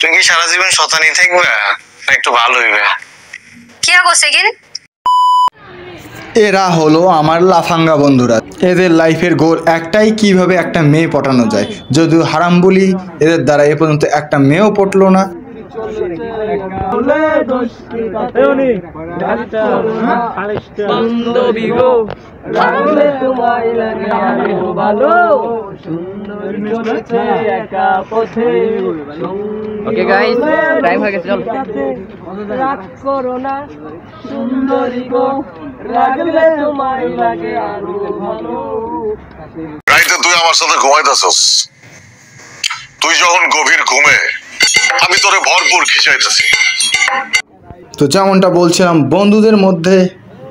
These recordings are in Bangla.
তুমি কি সারা জীবন শতানি থাকবে, একটু ভালো হইবে? কি আগো সেকেন্ড? এরা হলো আমার লাফাঙ্গা বন্ধুরা। এদের লাইফের গোল একটাই, কিভাবে একটা মেয়ে পটানো যায়। যদিও হারাম বলি, এদের দ্বারা এ পর্যন্ত একটা মেয়েও পটলো না। ওকে গাইস, টাইম হয়ে গেছে, চল। রাগ করো না সুন্দরী গো, লাগলে তোমায় লাগে আরো ভালো। রাইতে তুই আমার সাথে ঘুমাইতেছস, তুই যখন গভীর ঘুমে আমি তোরে ভরপুর খিচাইতেছি। তো যেমনটা বলছিলাম, বন্ধুদের মধ্যে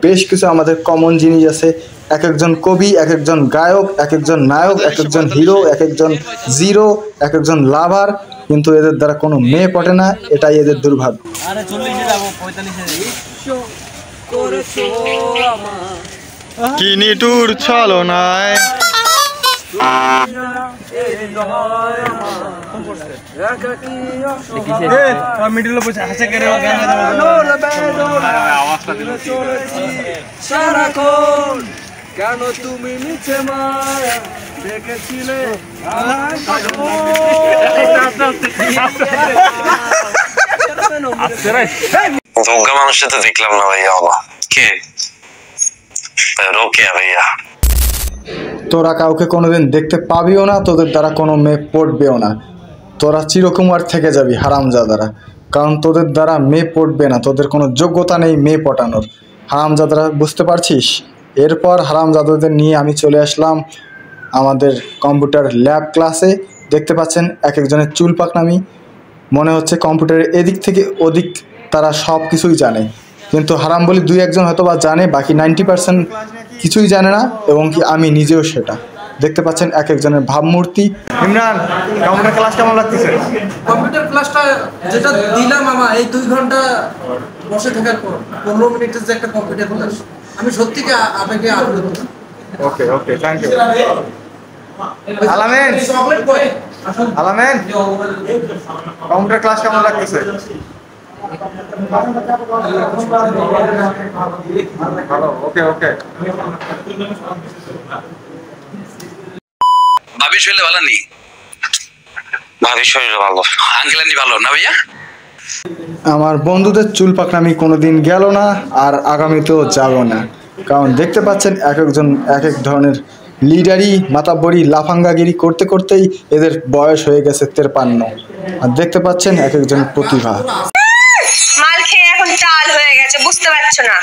বেশ কিছু আমাদের কমন জিনিস আছে। এক একজন কবি, এক একজন গায়ক, এক একজন নায়ক, এক একজন হিরো, এক একজন জিরো, এক একজন লাভার, কিন্তু এদের দ্বারা কোনো মেয়ে পটে না। এটাই এদের দুর্ভাগ্য। কিনি টুর চলো নাই সারাক্ষণ কেন তুমি নিচে মায়া দেখেছিলে? দুর্গা মানুষটা তো দেখলাম না ভাইয়া। কে রোকেয়া ভাইয়া? তোরা কাউকে কোনোদিন দেখতে পাবিও না, তোদের দ্বারা কোনো মেয়ে পড়বেও না। তোরা চিরকুমার থেকে যাবি হারামজাদারা, কারণ তোদের দ্বারা মেয়ে পড়বে না। তোদের কোনো যোগ্যতা নেই মেয়ে পটানোর। হারামজাদারা, বুঝতে পারছিস? এরপর হারামজাদাদের নিয়ে আমি চলে আসলাম আমাদের কম্পিউটার ল্যাব ক্লাসে। দেখতে পাচ্ছেন এক একজনের চুল পাকনামি। মনে হচ্ছে কম্পিউটারের এদিক থেকে ওদিক তারা সব কিছুই জানে, কিন্তু হারাম বলি দুই একজন হয়তো বা জানে, বাকি 90% কিছুই জানে না, এবং কি আমি নিজেও সেটা। দেখতে পাচ্ছেন এক একজনের ভাবমূর্তি। ইমরান, কম্পিউটার ক্লাস কেমন লাগতেছে? কম্পিউটার ক্লাসটা যেটা দিলাম মামা, এই 2 ঘন্টা বসে থাকার পর 15 মিনিটের যে একটা কম্পিউটার ক্লাস, আমি সত্যিকে আবেগে আপ্লুত। ওকে ওকে, থ্যাংক ইউ। আলামিন, আলামিন, কম্পিউটার ক্লাস কেমন লাগতেছে? ভালো, ওকে ওকে। ভাবি শরীরে ভালো নেই? ভাবি শরীরে ভালো, আঙ্কেল আন্টি ভালো না ভাইয়া? আমার বন্ধুদের চুল পাকনামি কোনোদিন গেল না, আর আগামীতেও যাব না। কারণ দেখতে পাচ্ছেন এক একজন এক এক ধরনের লিডারি, মাতাব্বরি, লাফাঙ্গাগিরি করতে করতেই এদের বয়স হয়ে গেছে 53। আর দেখতে পাচ্ছেন এক একজন প্রতিভা। মাল খেয়ে এখন চাল হয়ে গেছে, বুঝতে পারছো না?